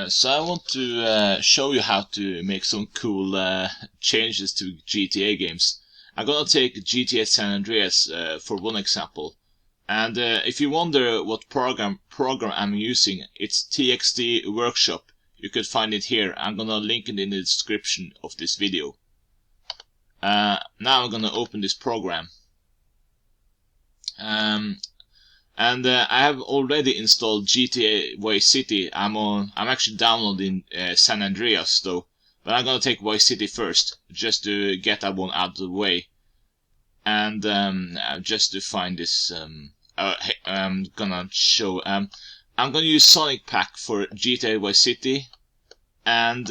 So I want to show you how to make some cool changes to GTA games. I'm gonna take GTA San Andreas for one example. And if you wonder what program I'm using, it's TXT Workshop. You could find it here. I'm gonna link it in the description of this video. Now I'm gonna open this program. And I have already installed GTA Vice City. I'm actually downloading San Andreas though, but I'm gonna take Vice City first, just to get that one out of the way, and just to find this. I'm gonna show. I'm gonna use Sonic Pack for GTA Vice City, and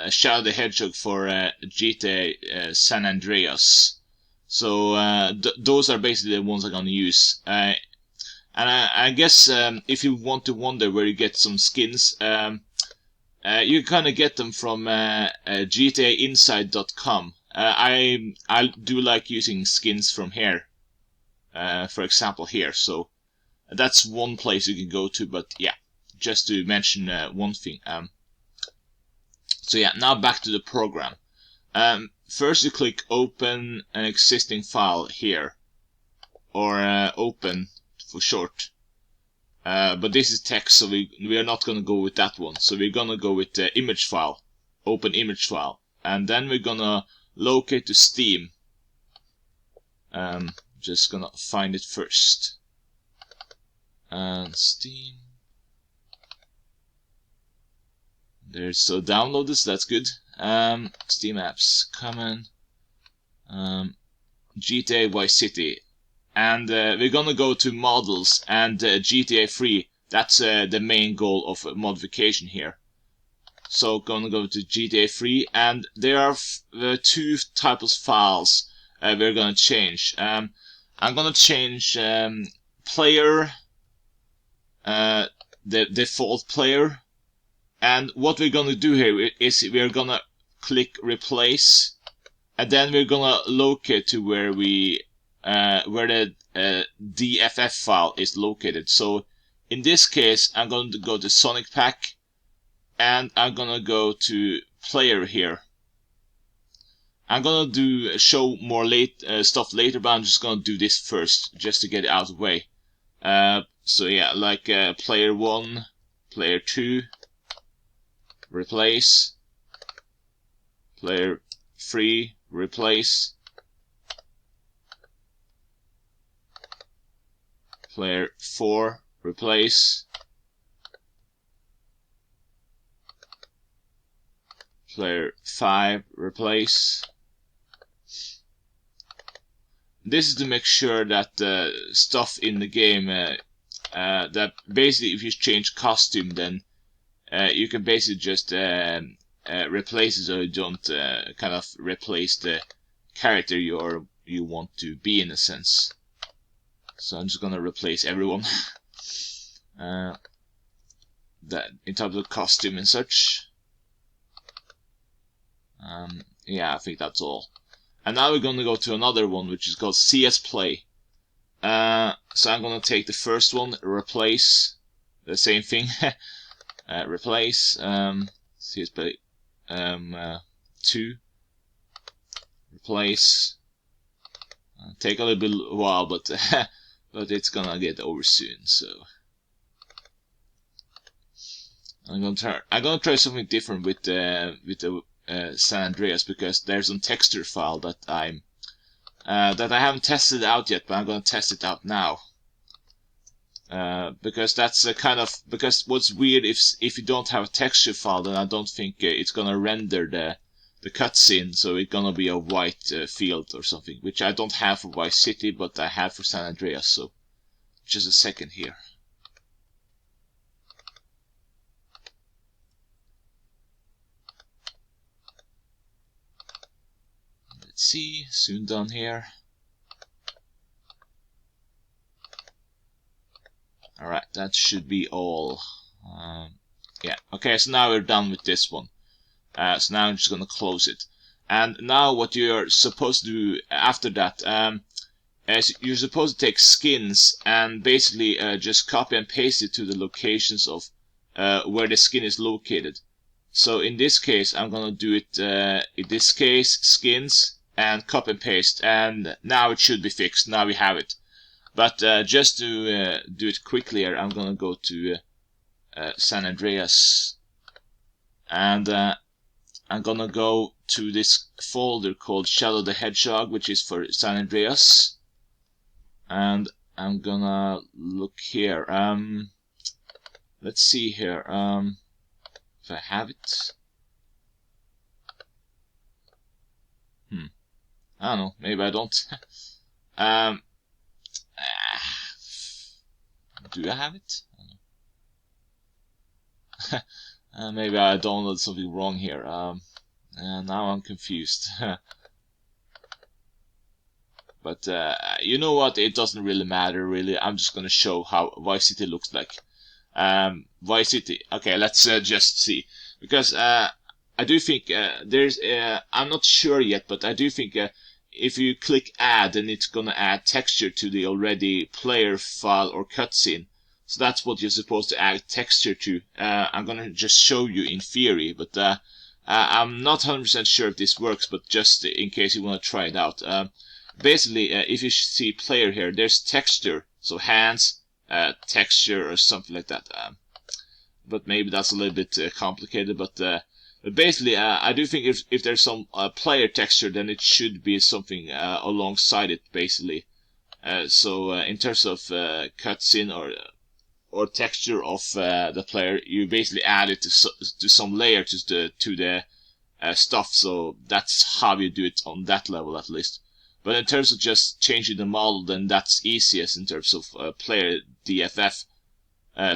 Shadow the Hedgehog for GTA San Andreas. So those are basically the ones I'm gonna use. And I guess if you want to wonder where you get some skins, you kind of get them from GTAinside.com. I do like using skins from here, for example here. So that's one place you can go to. But yeah, just to mention one thing. So yeah, now back to the program. First you click Open an existing file here, or Open for short. But this is text, so we are not going to go with that one. So we're going to go with the image file, open image file. And then we're going to locate to Steam. Just going to find it first. And Steam. There's so download this, that's good. Steam apps, common. GTA Vice City. And we're gonna go to models and GTA 3. That's the main goal of modification here. So gonna go to GTA 3, and there are two types of files we're gonna change. I'm gonna change player, the default player, and what we're gonna do here is we're gonna click replace, and then we're gonna locate to where the DFF file is located. So in this case, I'm going to go to Sonic Pack, and I'm gonna go to player here. I'm gonna do show more stuff later, but I'm just gonna do this first, just to get it out of the way. So yeah, like player 1, player 2, replace, player 3, replace, player 4, replace, player 5, replace. This is to make sure that the stuff in the game, that basically if you change costume, then you can basically just replace it, so you don't kind of replace the character you want to be, in a sense. So I'm just gonna replace everyone. That in terms of costume and such. Yeah, I think that's all. And now we're gonna go to another one, which is called CS Play. So I'm gonna take the first one, replace, the same thing. Replace CS Play 2. Replace. Take a little bit while, but but it's gonna get over soon. So I'm gonna try something different with the San Andreas, because there's some texture file that I haven't tested out yet, but I'm gonna test it out now. Because that's because what's weird, if you don't have a texture file, then I don't think it's gonna render the cutscene, so it's gonna be a white field or something, which I don't have for Vice City, but I have for San Andreas. So just a second here. Let's see, soon done here. Alright, that should be all. Yeah, okay, so now we're done with this one. So now I'm just gonna close it. And now what you're supposed to do after that, is you're supposed to take skins and basically just copy and paste it to the locations of where the skin is located. So in this case, I'm gonna do it, in this case, skins, and copy and paste, and now it should be fixed. Now we have it. But just to do it quickly here, I'm gonna go to San Andreas, and I'm gonna go to this folder called Shadow the Hedgehog, which is for San Andreas, and I'm gonna look here. Let's see here. If I have it. I don't know. Maybe I don't. Do I have it? I don't know. Maybe I downloaded something wrong here. Now I'm confused. But you know what? It doesn't really matter, really. I'm just gonna show how Vice City looks like. Vice City. Okay, let's just see. Because I do think there's... I'm not sure yet, but I do think if you click add, then it's gonna add texture to the already player file or cutscene. So that's what you're supposed to add texture to. I'm gonna just show you in theory, but I'm not 100% sure if this works, but just in case you want to try it out. Basically, if you see player here, there's texture, so hands, texture, or something like that. But maybe that's a little bit complicated. But basically, I do think if there's some player texture, then it should be something alongside it, basically. So in terms of cutscene or texture of the player, you basically add it to some layer to the stuff. So that's how you do it on that level, at least. But in terms of just changing the model, then that's easiest in terms of player DFF,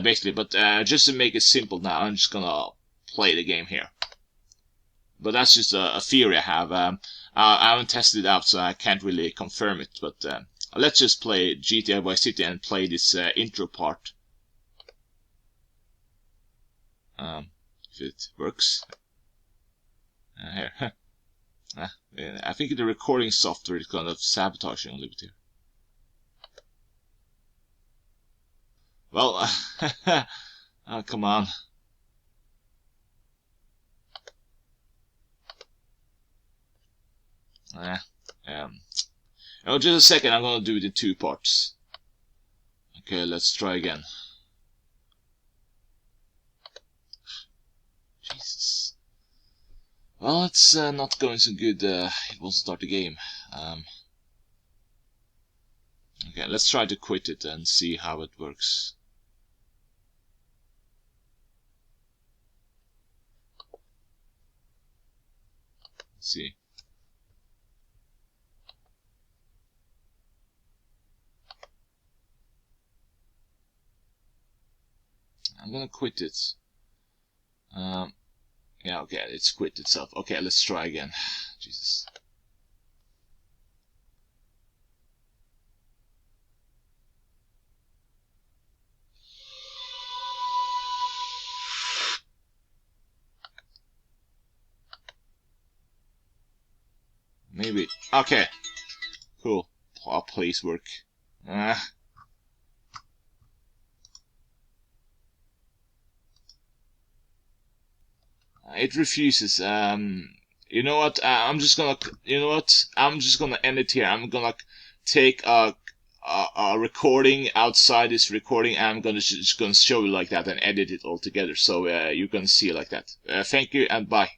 basically. But just to make it simple now, I'm just gonna play the game here. But that's just a theory I have. I haven't tested it out, so I can't really confirm it. But let's just play GTA Vice City and play this intro part. If it works. Here. I think the recording software is kind of sabotaging a little bit here. Well, oh, come on. Oh, just a second, I'm gonna do it in 2 parts. Okay, let's try again. Jesus. Well, it's not going so good. It won't start the game. Okay, let's try to quit it and see how it works. Let's see. I'm gonna quit it. Yeah, okay, it's quit itself. Okay, let's try again. Jesus. Maybe. Okay. Cool. Oh, please work. It refuses. You know what? I'm just gonna. You know what? I'm just gonna end it here. I'm gonna take a recording outside this recording, and I'm gonna just gonna show you like that and edit it all together, so you can see it like that. Thank you and bye.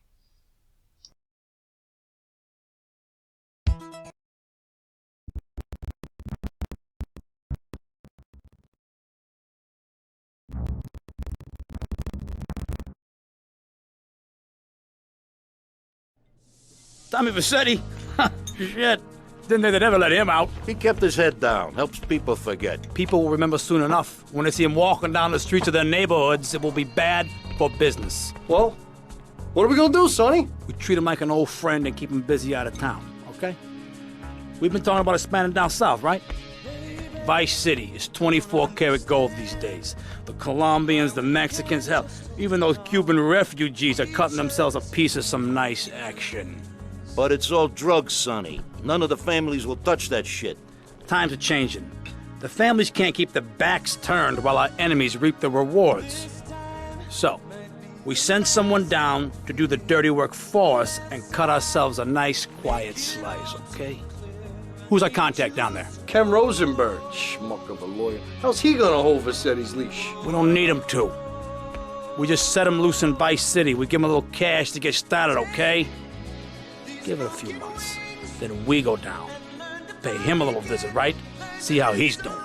Tommy Vercetti? Shit. Didn't think they'd ever let him out. He kept his head down, helps people forget. People will remember soon enough. When they see him walking down the streets of their neighborhoods, it will be bad for business. Well, what are we gonna do, Sonny? We treat him like an old friend and keep him busy out of town, okay? We've been talking about expanding down south, right? Vice City is 24 karat gold these days. The Colombians, the Mexicans, hell, even those Cuban refugees are cutting themselves a piece of some nice action. But it's all drugs, Sonny. None of the families will touch that shit. Times are changing. The families can't keep their backs turned while our enemies reap the rewards. So, we send someone down to do the dirty work for us and cut ourselves a nice, quiet slice, okay? Who's our contact down there? Ken Rosenberg, schmuck of a lawyer. How's he gonna hold Vassetti's leash? We don't need him to. We just set him loose in Vice City. We give him a little cash to get started, okay? Give it a few months. Then we go down. Pay him a little visit, right? See how he's doing.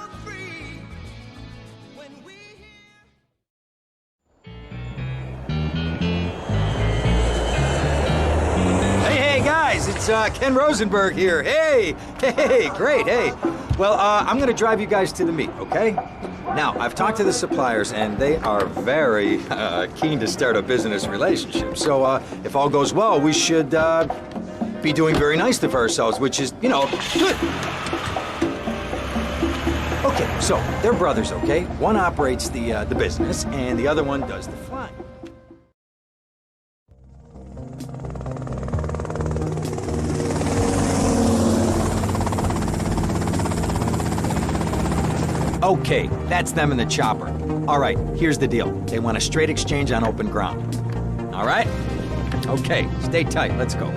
Hey, guys, it's Ken Rosenberg here. Hey, great, hey. Well, I'm gonna drive you guys to the meet, okay? Now, I've talked to the suppliers, and they are very keen to start a business relationship. So, if all goes well, we should be doing very nicely for ourselves, which is, you know, good. Okay, so they're brothers, okay? One operates the business, and the other one does the flying. Okay, that's them in the chopper. All right, here's the deal. They want a straight exchange on open ground. All right? Okay, stay tight. Let's go.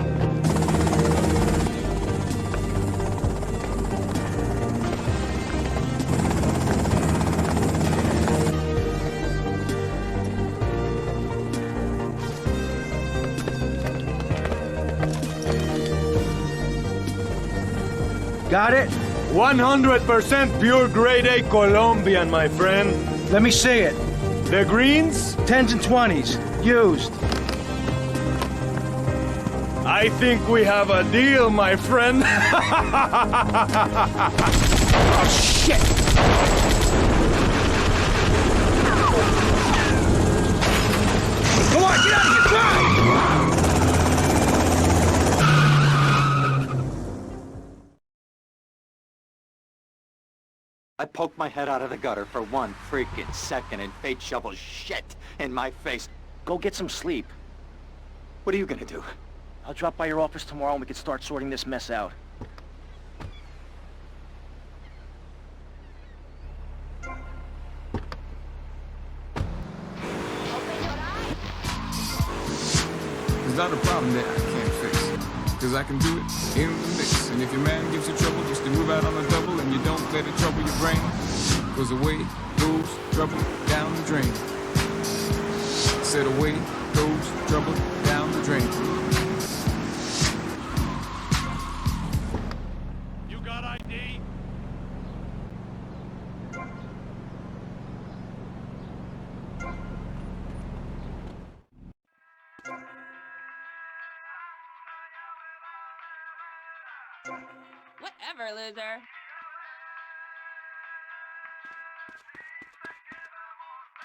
Got it? 100% pure grade A Colombian, my friend. Let me see it. The greens? 10s and 20s. Used. I think we have a deal, my friend. Oh, shit! Come on, get out of here! Drive! I poked my head out of the gutter for 1 freaking second and fate shovels shit in my face. Go get some sleep. What are you gonna do? I'll drop by your office tomorrow and we can start sorting this mess out. There's not a problem that I can't fix. Cause I can do it in the mix. And if your man gives you trouble, just to move out on a double and you don't let it trouble your brain. Cause away goes trouble down the drain. Said away goes trouble down the drain. You got ID? Whatever, loser.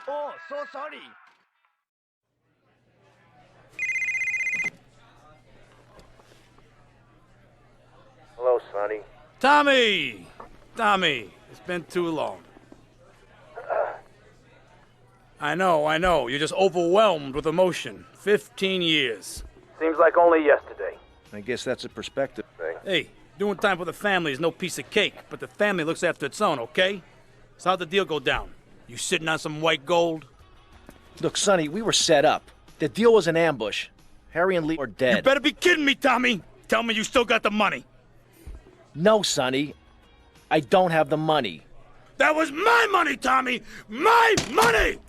Oh, so sorry. Hello, Sonny. Tommy! Tommy, it's been too long. I know. You're just overwhelmed with emotion. 15 years. Seems like only yesterday. I guess that's a perspective thing. Hey, doing time for the family is no piece of cake, but the family looks after its own, okay? So how'd the deal go down? You sitting on some white gold? Look, Sonny, we were set up. The deal was an ambush. Harry and Lee are dead. You better be kidding me, Tommy! Tell me you still got the money. No, Sonny. I don't have the money. That was my money, Tommy! My money!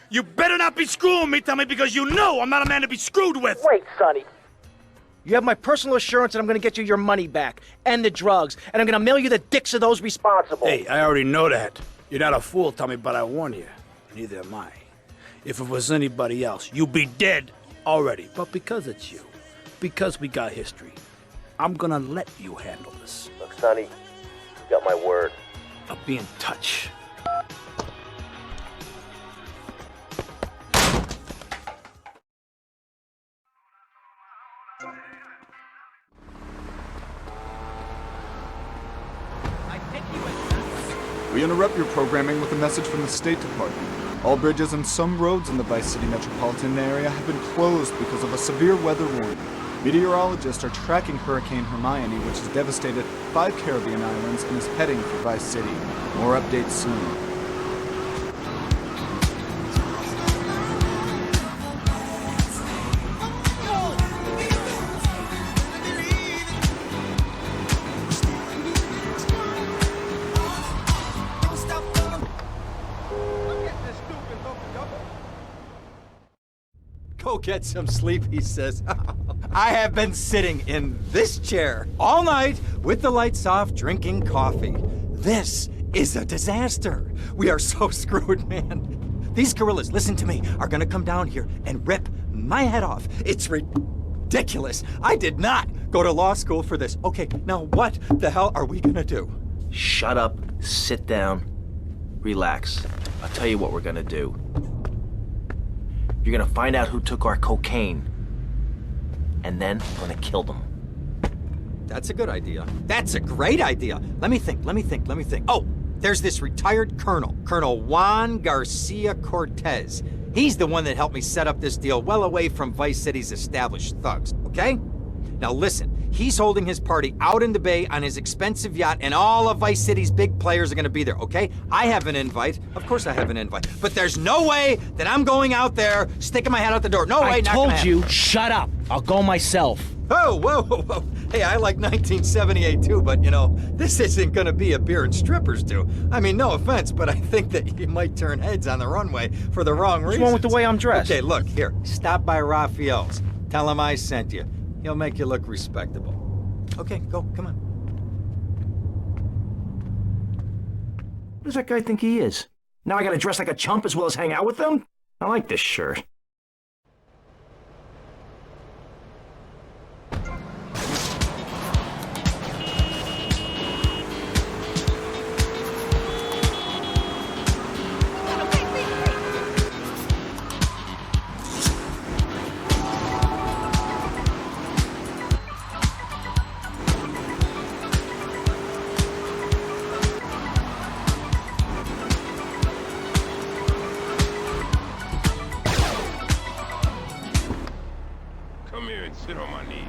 You better not be screwing me, Tommy, because you know I'm not a man to be screwed with! Wait, Sonny. You have my personal assurance that I'm gonna get you your money back, and the drugs, and I'm gonna mail you the dicks of those responsible. Hey, I already know that. You're not a fool, Tommy, but I warn you. Neither am I. If it was anybody else, you'd be dead already. But because it's you, because we got history, I'm gonna let you handle this. Look, Sonny, you got my word. I'll be in touch. We interrupt your programming with a message from the State Department. All bridges and some roads in the Vice City metropolitan area have been closed because of a severe weather warning. Meteorologists are tracking Hurricane Hermione, which has devastated 5 Caribbean islands and is heading for Vice City. More updates soon. Go get some sleep, he says. I have been sitting in this chair all night with the lights off, drinking coffee. This is a disaster. We are so screwed, man. These gorillas, listen to me, are gonna come down here and rip my head off. It's ridiculous. I did not go to law school for this. Okay, now what the hell are we gonna do? Shut up, sit down, relax. I'll tell you what we're gonna do. You're gonna find out who took our cocaine, and then we're gonna kill them. That's a good idea. That's a great idea. Let me think. Oh, there's this retired colonel, Colonel Juan Garcia Cortez. He's the one that helped me set up this deal well away from Vice City's established thugs, okay? Now listen, he's holding his party out in the bay on his expensive yacht, and all of Vice City's big players are gonna be there, okay? I have an invite. Of course I have an invite. But there's no way that I'm going out there sticking my head out the door. No way, I not gonna told you, happen. shut up. I'll go myself. Oh, whoa. Hey, I like 1978 too, but you know, this isn't gonna be a beer and strippers do. I mean, no offense, but I think that you might turn heads on the runway for the wrong reasons. What's wrong with the way I'm dressed? Okay, look, here, stop by Raphael's. Tell him I sent you. He'll make you look respectable. Okay, go, come on. What does that guy think he is? Now I gotta dress like a chump as well as hang out with them? I like this shirt. Come here and sit on my knee.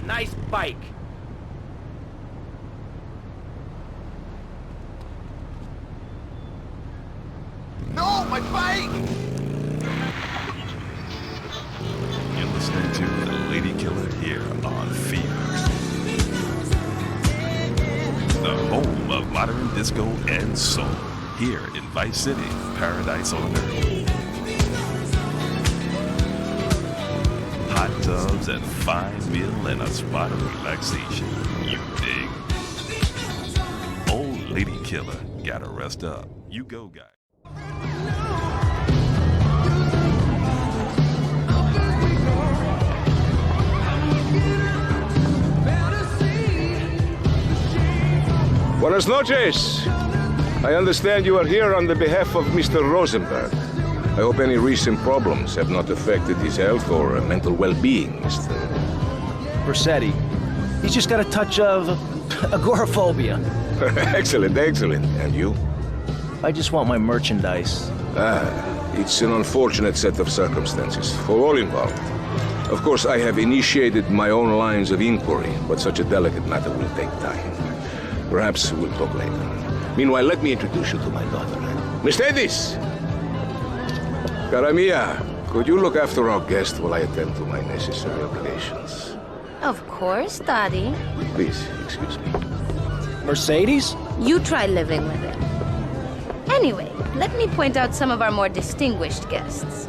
Nice bike. No, my bike! You're listening to The Lady Killer here on Fear. The home of modern disco and soul. Here in Vice City, paradise on earth. Hot tubs and fine meal and a spot of relaxation. You dig? Old Lady Killer, gotta rest up. You go, guys. Buenas noches. I understand you are here on the behalf of Mr. Rosenberg. I hope any recent problems have not affected his health or mental well-being, Mr. Vercetti. He's just got a touch of agoraphobia. Excellent. And you? I just want my merchandise. It's an unfortunate set of circumstances for all involved. Of course, I have initiated my own lines of inquiry, but such a delicate matter will take time. Perhaps we'll talk later. Meanwhile, let me introduce you to my daughter. Mercedes! Cara mia, could you look after our guest while I attend to my necessary obligations? Of course, Daddy. Please, excuse me. Mercedes? You try living with it. Anyway, let me point out some of our more distinguished guests.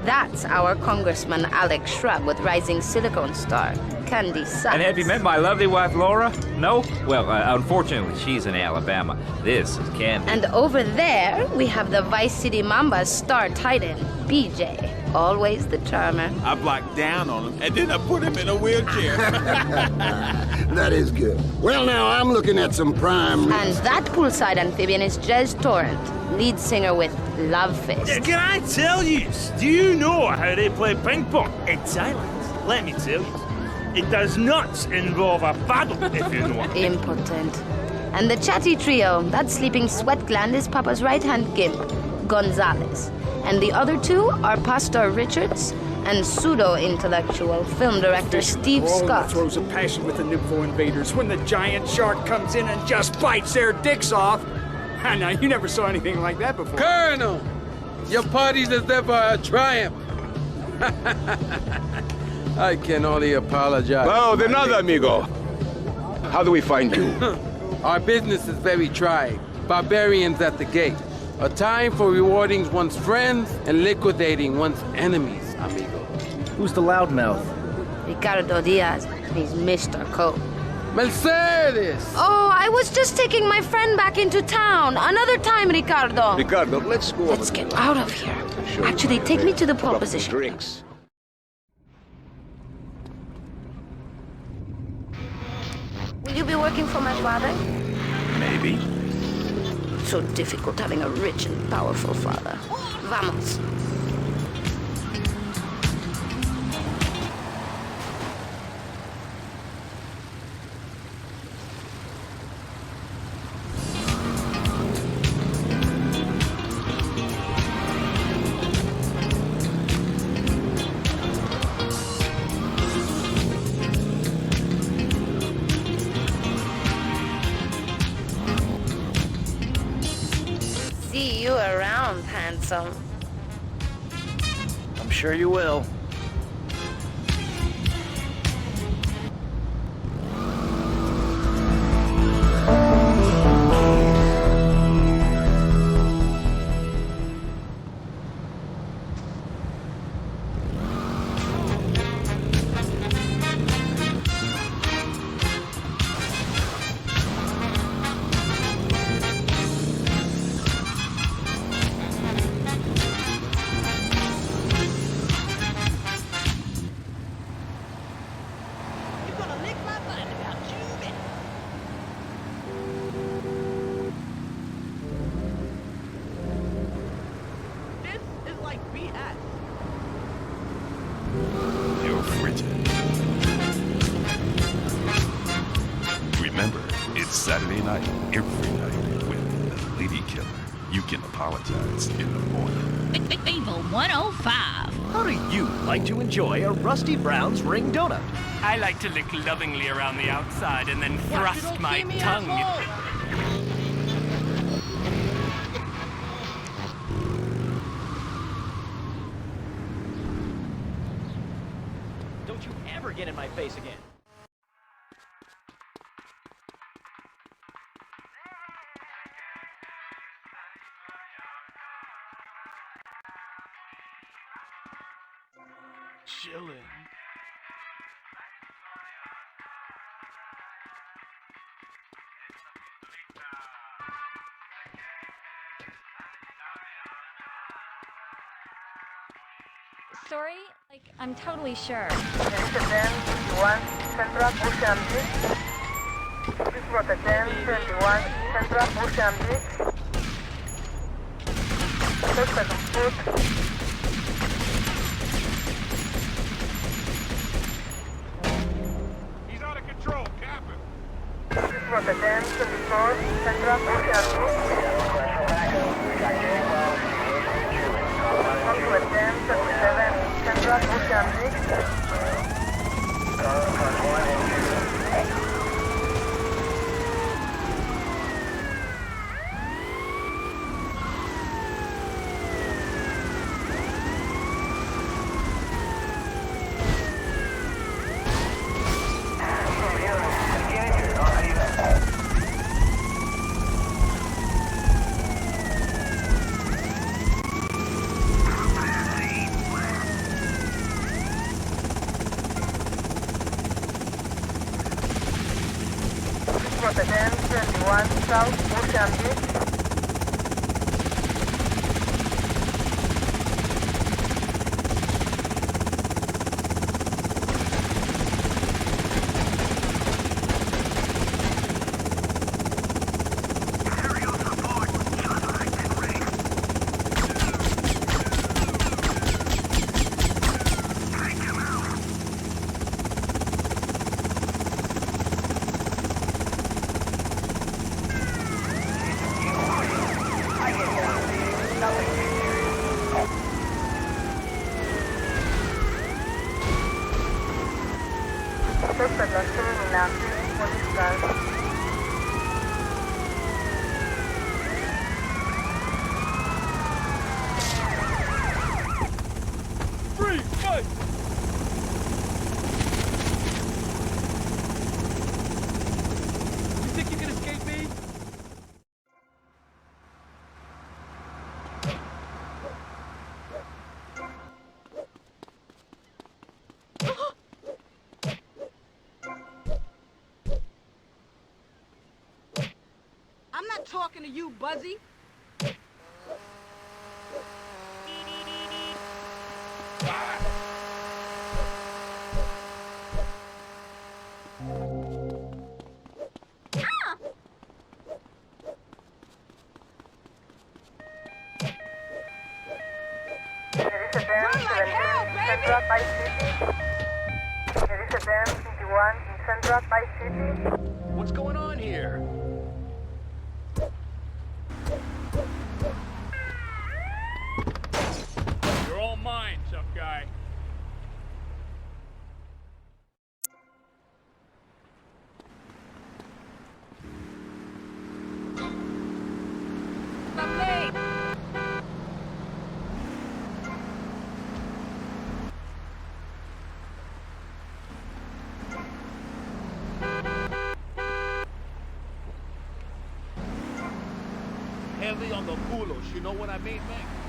That's our Congressman Alex Shrub with rising silicone star, Candy Sachs. And have you met my lovely wife, Laura? No? Well, unfortunately, she's in Alabama. This is Candy. And over there, we have the Vice City Mamba's star titan, BJ. Always the charmer. I blocked down on him, and then I put him in a wheelchair. That is good. Well, now, I'm looking at some prime... And that poolside amphibian is Jez Torrent, lead singer with Love Fist. Can I tell you? Do you know how they play ping pong in Thailand? Let me tell you. It does not involve a paddle, if you know what I mean. Impotent. And the chatty trio, that sleeping sweat gland is Papa's right-hand gimp, Gonzalez. And the other two are Pastor Richards and pseudo-intellectual film director Steve Scott. Throws a passion with the Nympho invaders when the giant shark comes in and just bites their dicks off. Now, you never saw anything like that before. Colonel, your party deserve a triumph. I can only apologize. Oh, de nada, amigo. How do we find you? Our business is very trying. Barbarians at the gate. A time for rewarding one's friends and liquidating one's enemies, amigo. Who's the loudmouth? Ricardo Diaz. He's Mr. Cope. Mercedes! Oh, I was just taking my friend back into town. Another time, Ricardo. Ricardo, let's go. Let's get out of here. Actually, take me to the pole position. Drinks. Will you be working for my father? Maybe. So difficult having a rich and powerful father. Vamos. See you around, handsome. I'm sure you will. You're frigid. Remember, it's Saturday night, every night, with the Lady Killer. You can apologize in the morning. Fable 105. How do you like to enjoy a Rusty Brown's ring donut? I like to lick lovingly around the outside and then thrust my tongue. Don't you ever get in my face again. Chilling. Story? Like, I'm totally sure. He's out of control, Captain. Rotterdam 21 South Ocean Beach. not talking to you, Buzzy. Run like hell, baby! Central Vice City. Elizabeth 21 in Central Vice City. What's going on here? You're all mine, tough guy. Heavy on the culos, you know what I mean, man?